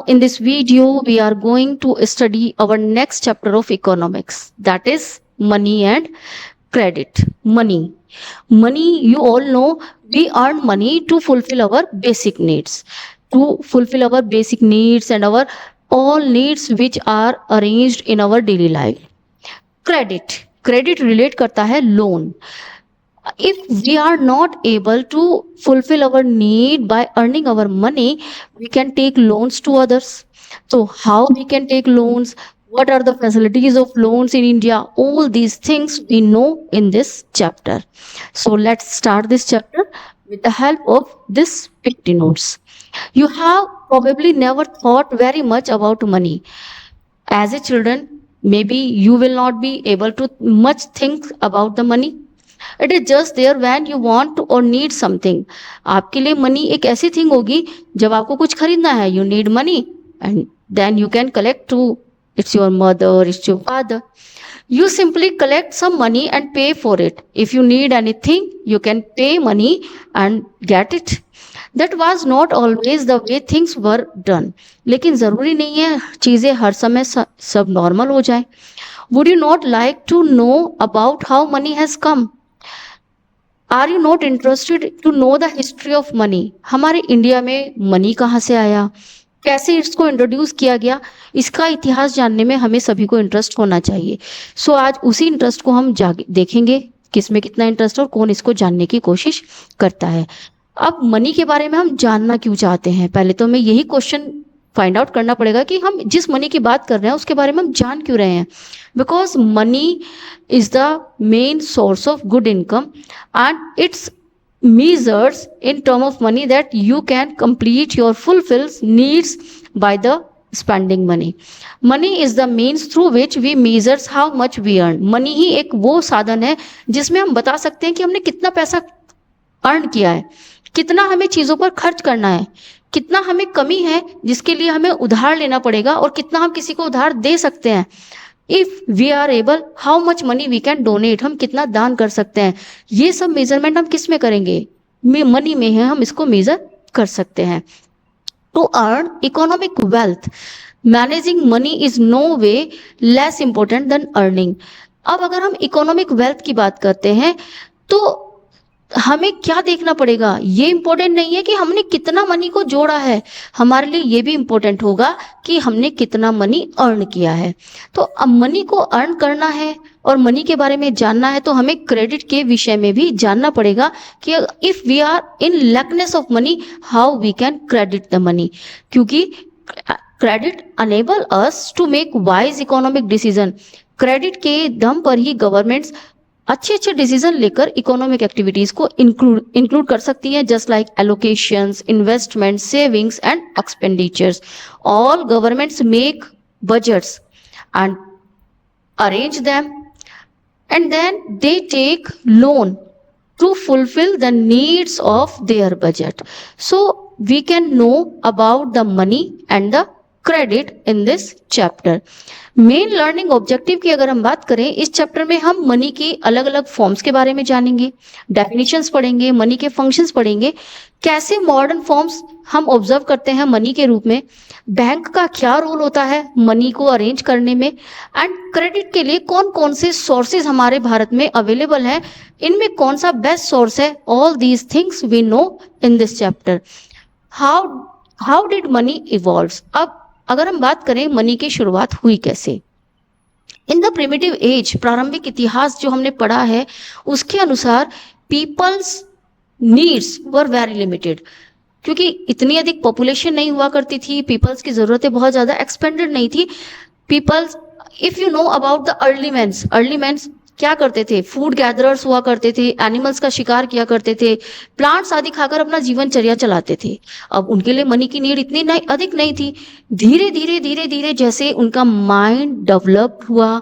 in this video, we are going to study our next chapter of economics, that is money and credit. Money, you all know, we earn money to fulfill our basic needs, and our all needs which are arranged in our daily life. Credit relate करता है loan. If we are not able to fulfill our need by earning our money, we can take loans to others. So how we can take loans, what are the facilities of loans in India, all these things we know in this chapter. So let's start this chapter with the help of this 50 notes. You have probably never thought very much about money as a children. Maybe you will not be able to much think about the money. It is just there when you want और need something. आपके लिए money एक ऐसी thing होगी जब आपको कुछ खरीदना है, you need money and then you can collect to it's your mother, it's your father. You simply collect some money and pay for it. If you need anything, you can pay money and get it. That was not always the way things were done. लेकिन ज़रूरी नहीं है चीज़ें हर समय सब normal हो जाए. Would you not like to know about how money has come? Are you not interested to know the history of money? हमारे इंडिया में मनी कहाँ से आया, कैसे इसको इंट्रोड्यूस किया गया, इसका इतिहास जानने में हमें सभी को इंटरेस्ट होना चाहिए. सो आज उसी इंटरेस्ट को हम देखेंगे, किस में कितना इंटरेस्ट है और कौन इसको जानने की कोशिश करता है. अब मनी के बारे में हम जानना क्यों चाहते हैं, पहले तो हमें यही क्वेश्चन फाइंड आउट करना पड़ेगा कि हम जिस मनी की बात कर रहे हैं उसके बारे में हम जान क्यों रहे हैं. Because money is the main source of good income and it's measures in term of money that you can complete your fulfills needs by the spending money. Money is the means through which we measures how much we earn. Money ही एक वो साधन है जिसमें हम बता सकते हैं कि हमने कितना पैसा अर्न किया है, कितना हमें चीज़ों पर खर्च करना है, कितना हमें कमी है जिसके लिए हमें उधार लेना पड़ेगा और कितना हम किसी को उधार दे सकते हैं. If we are able, how much money we can donate, हम कितना दान कर सकते हैं. ये सब मेजरमेंट हम किस में करेंगे, मनी में है, हम इसको मेजर कर सकते हैं. To earn economic wealth, managing money is no way less important than earning. अब अगर हम इकोनॉमिक वेल्थ की बात करते हैं तो हमें क्या देखना पड़ेगा, ये इंपॉर्टेंट नहीं है कि हमने कितना मनी को जोड़ा है, हमारे लिए ये भी इंपॉर्टेंट होगा कि हमने कितना मनी अर्न किया है. तो अब मनी को अर्न करना है और मनी के बारे में जानना है तो हमें क्रेडिट के विषय में भी जानना पड़ेगा कि if we are in lackness of money, how we can credit the money. क्योंकि credit enable us to make wise economic decision. Credit के दम पर ही गवर्नमेंट्स अच्छे अच्छे डिसीजन लेकर इकोनॉमिक एक्टिविटीज को इंक्लूड कर सकती हैं, just like allocations, investment, savings and expenditures. All governments make budgets and arrange them and then they take loan to fulfill the needs of their budget. So we can know about the money and the credit in this chapter. Main learning objective की अगर हम बात करें, इस chapter में हम money के अलग अलग फॉर्म्स के बारे में जानेंगे, डेफिनेशंस पढ़ेंगे, मनी के फंक्शंस पढ़ेंगे, कैसे मॉडर्न फॉर्म्स हम ऑब्जर्व करते हैं मनी के रूप में, बैंक का क्या रोल होता है मनी को अरेंज करने में, एंड क्रेडिट के लिए कौन कौन से सोर्सेज हमारे भारत में अवेलेबल हैं, इनमें कौन सा बेस्ट सोर्स है. All these things we know in this chapter. How did money evolves. अब अगर हम बात करें मनी की शुरुआत हुई कैसे, इन द प्रिमिटिव एज, प्रारंभिक इतिहास जो हमने पढ़ा है उसके अनुसार peoples needs were very limited. क्योंकि इतनी अधिक पॉपुलेशन नहीं हुआ करती थी, पीपल्स की ज़रूरतें बहुत ज़्यादा एक्सपेंडेड नहीं थी. Peoples, if you know about the early mans क्या करते थे, फूड गैदरर्स हुआ करते थे, एनिमल्स का शिकार किया करते थे, प्लांट्स आदि खाकर अपना जीवनचर्या चलाते थे. अब उनके लिए मनी की नीड इतनी अधिक नहीं थी. धीरे धीरे जैसे उनका माइंड डेवलप हुआ,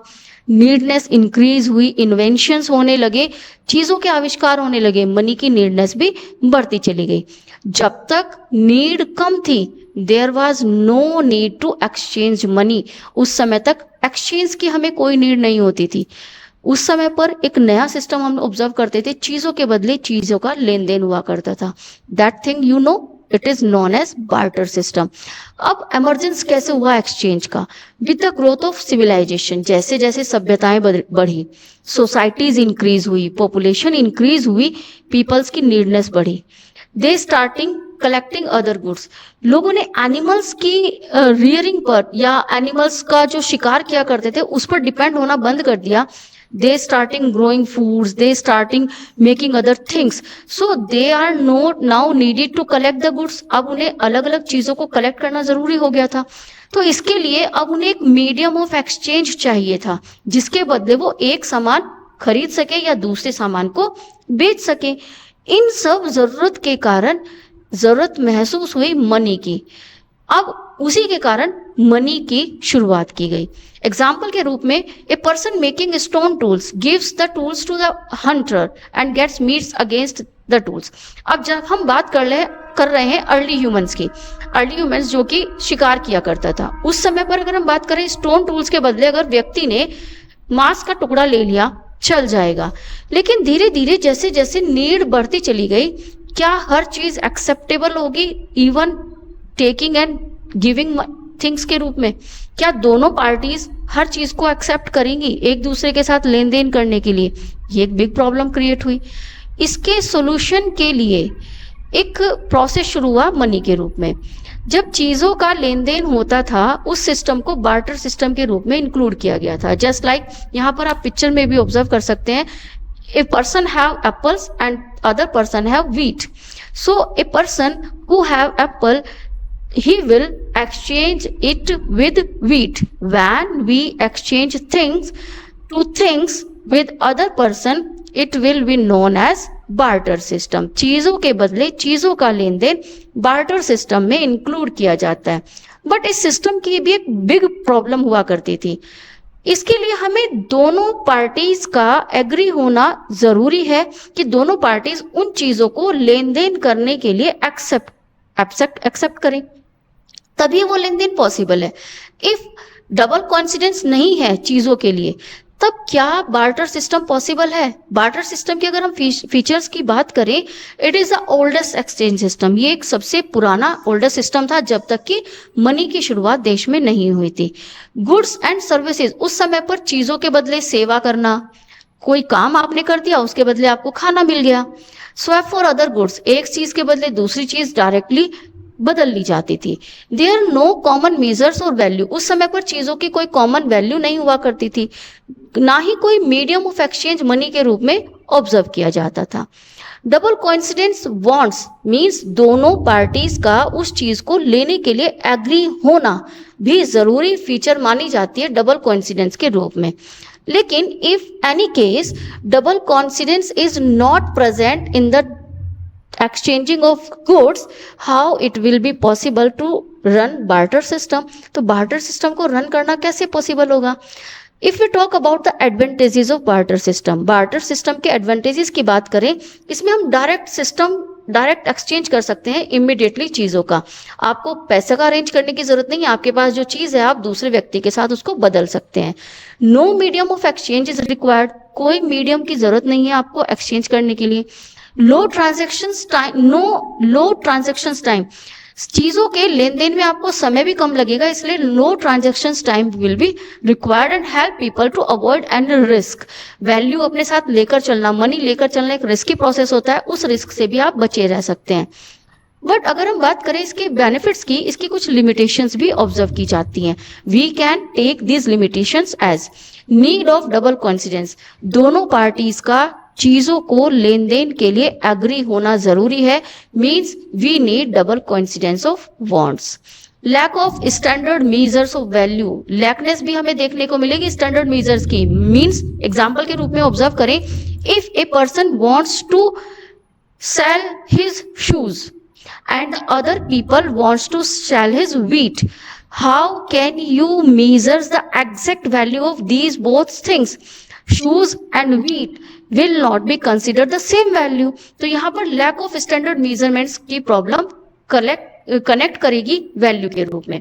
नीडनेस इंक्रीज हुई, इन्वेंशंस होने लगे, चीज़ों के आविष्कार होने लगे, मनी की नीडनेस भी बढ़ती चली गई. जब तक नीड कम थी, there was no need to exchange money. उस समय तक एक्सचेंज की हमें कोई नीड नहीं होती थी. उस समय पर एक नया सिस्टम हम ऑब्जर्व करते थे, चीज़ों के बदले चीज़ों का लेन देन हुआ करता था. That thing you know it is known as barter system. अब एमरजेंस कैसे हुआ एक्सचेंज का? With the growth of civilisation, जैसे जैसे सभ्यताएं बढ़ी, सोसाइटीज इंक्रीज हुई, पॉपुलेशन इंक्रीज हुई, पीपल्स की नीडनेस बढ़ी, they starting collecting other goods. लोगों ने एनिमल्स की रियरिंग पर या एनिमल्स का जो शिकार किया करते थे उस पर डिपेंड होना बंद कर दिया। They starting growing foods, they starting making other things, so they are not now needed to collect the goods. अब उन्हें अलग अलग चीजों को कलेक्ट करना जरूरी हो गया था। तो इसके लिए अब उन्हें एक मीडियम ऑफ एक्सचेंज चाहिए था, जिसके बदले वो एक सामान खरीद सके या दूसरे सामान को बेच सके। इन सब जरूरत के कारण जरूरत महसूस हुई मनी की। अब उसी के कारण मनी की शुरुआत की गई। एग्जाम्पल के रूप में, a person making stone tools gives the tools to the hunter and gets meats against the tools. अब जब हम बात कर रहे हैं अर्ली ह्यूमंस की, अर्ली ह्यूमंस जो कि शिकार किया करता था, उस समय पर अगर हम बात करें स्टोन टूल्स के बदले अगर व्यक्ति ने मांस का टुकड़ा ले लिया चल जाएगा। लेकिन धीरे धीरे जैसे जैसे नीड बढ़ती चली गई, क्या हर चीज एक्सेप्टेबल होगी even taking and giving things के रूप में? क्या दोनों पार्टीज हर चीज को एक्सेप्ट करेंगी एक दूसरे के साथ लेन देन करने के लिए? ये एक बिग प्रॉब्लम क्रिएट हुई। इसके सॉल्यूशन के लिए एक प्रोसेस शुरू हुआ मनी के रूप में। जब चीजों का लेन देन होता था उस सिस्टम को बार्टर सिस्टम के रूप में इंक्लूड किया गया था। जस्ट लाइक यहाँ पर आप पिक्चर में भी ऑब्जर्व कर सकते हैं, a person have apples and other person have wheat. So a person who have apple, he will exchange it with wheat. When we exchange things to things with other person, it will be known as barter system. चीजों के बदले चीजों का लेन then barter system में include किया जाता है। But इस सिस्टम की भी एक बिग प्रॉब्लम हुआ करती थी। इसके लिए हमें दोनों पार्टीज का एग्री होना जरूरी है कि दोनों पार्टीज उन चीजों को लेन देन करने के लिए एक्सेप्ट करें, तभी वो लेन देन पॉसिबल है। इफ डबल कॉन्सिडेंस नहीं है चीजों के लिए, तब क्या बार्टर सिस्टम पॉसिबल है? बार्टर सिस्टम की अगर हम फीचर्स की बात करें, it is the oldest exchange system. ये एक सबसे पुराना ओल्डेस्ट सिस्टम था जब तक कि मनी की शुरुआत देश में नहीं हुई थी। गुड्स एंड सर्विसेज, उस समय पर चीजों के बदले सेवा करना, कोई काम आपने कर दिया उसके बदले आपको खाना मिल गया। स्वैप फॉर अदर गुड्स, एक चीज के बदले दूसरी चीज डायरेक्टली बदल ली जाती थी। देयर नो कॉमन मेजर्स और वैल्यू, उस समय पर चीजों की कोई कॉमन वैल्यू नहीं हुआ करती थी, ना ही कोई मीडियम ऑफ एक्सचेंज मनी के रूप में ऑब्जर्व किया जाता था। डबल कोइंसिडेंस वांट्स मींस दोनों पार्टीज का उस चीज को लेने के लिए एग्री होना भी जरूरी फीचर मानी जाती है डबल कोइंसिडेंस के रूप में। लेकिन if any case double coincidence is not present in the exchanging of goods, how it will be possible to run barter system? तो barter system को run करना कैसे possible होगा? If we talk about the advantages of barter system, barter system के advantages की बात करें, इसमें हम डायरेक्ट एक्सचेंज कर सकते हैं इमीडिएटली चीजों का। आपको पैसे का अरेंज करने की जरूरत नहीं है, आपके पास जो चीज है आप दूसरे व्यक्ति के साथ उसको बदल सकते हैं। No medium of exchange is required, कोई मीडियम की जरूरत नहीं है आपको एक्सचेंज करने के लिए। लो ट्रांजेक्शन टाइम, चीजों के लेन देन में आपको समय भी कम लगेगा, इसलिए low transaction time will be required and help people to avoid and risk. Value अपने साथ लेकर चलना, मनी लेकर चलना एक रिस्की प्रोसेस होता है, उस रिस्क से भी आप बचे रह सकते हैं। बट अगर हम बात करें इसके बेनिफिट्स की, इसकी कुछ लिमिटेशंस भी ऑब्जर्व की जाती हैं। We can take these limitations as need of double coincidence, दोनों पार्टीज का चीजों को लेन देन के लिए एग्री होना जरूरी है, means we need double coincidence of wants. Lack of standard measures of value, lackness भी हमें देखने को मिलेगी स्टैंडर्ड मेजर्स की। मींस एग्जांपल के रूप में ऑब्जर्व करें, if a person wants to sell his shoes and other people wants to sell his wheat, how can you measure the exact value of these both things? Shoes and wheat will not be considered the same value. तो यहाँ पर lack of standard measurements की problem connect करेगी value के रूप में।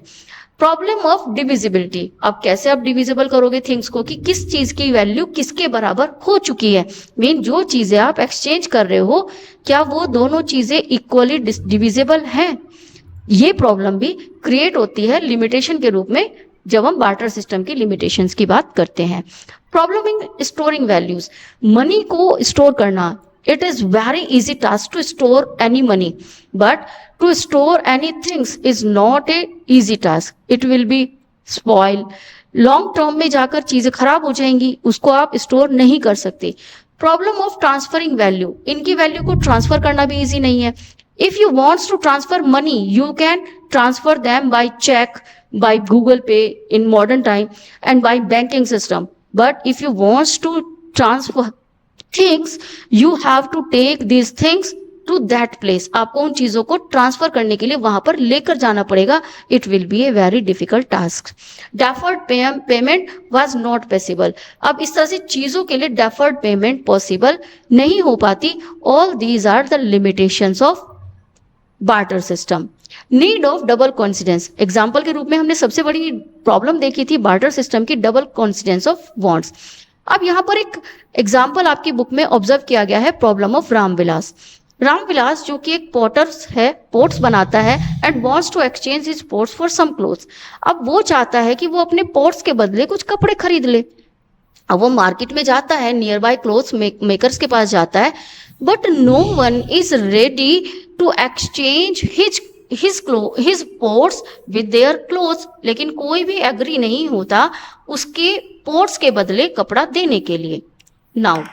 Problem of divisibility, अब कैसे आप डिविजिबल करोगे थिंग्स को कि किस चीज की वैल्यू किसके बराबर हो चुकी है, मीन जो चीजें आप एक्सचेंज कर रहे हो क्या वो दोनों चीजें इक्वली डिविजिबल हैं। ये प्रॉब्लम भी क्रिएट होती है लिमिटेशन के रूप में जब हम बार्टर सिस्टम की लिमिटेशंस की बात करते हैं। Problem in storing values, money को स्टोर करना, it is very easy task to store any money, but to store any things is not a easy task. It will be spoil, long term में जाकर चीजें खराब हो जाएंगी, उसको आप स्टोर नहीं कर सकते। प्रॉब्लम ऑफ ट्रांसफरिंग वैल्यू, इनकी वैल्यू को ट्रांसफर करना भी इजी नहीं है। If you wants to transfer money you can transfer them by check, by Google Pay in modern time and by banking system, but if you wants to transfer things you have to take these things to that place, आपको उन चीजों को transfer करने के लिए वहां पर लेकर जाना पड़ेगा। It will be a very difficult task. Deferred payment was not possible, अब इस तरह से चीजों के लिए डेफर्ड पेमेंट पॉसिबल नहीं हो पाती। All these are the limitations of barter system. Need of double coincidence, example के रूप में हमने सबसे बड़ी प्रॉब्लम देखी थी बार्टर सिस्टम की, डबल कॉन्सिडेंस ऑफ वॉन्ट्स। अब यहाँ पर एक एग्जाम्पल आपकी बुक में ऑब्जर्व किया गया है, प्रॉब्लम ऑफ रामविलास। रामविलास जो कि एक पॉटर्स है, पोर्ट्स बनाता है and wants to exchange his pots for some clothes. अब वो चाहता है कि वो अपने पोर्ट्स के बदले कुछ कपड़े खरीद ले। अब वो मार्केट में जाता है, नियर बाय क्लोथ्स मेकर्स के पास जाता है, but no one is ready to exchange his pots with their clothes, लेकिन कोई भी एग्री नहीं होता उसके पोर्ट्स के बदले कपड़ा देने के लिए। नाउ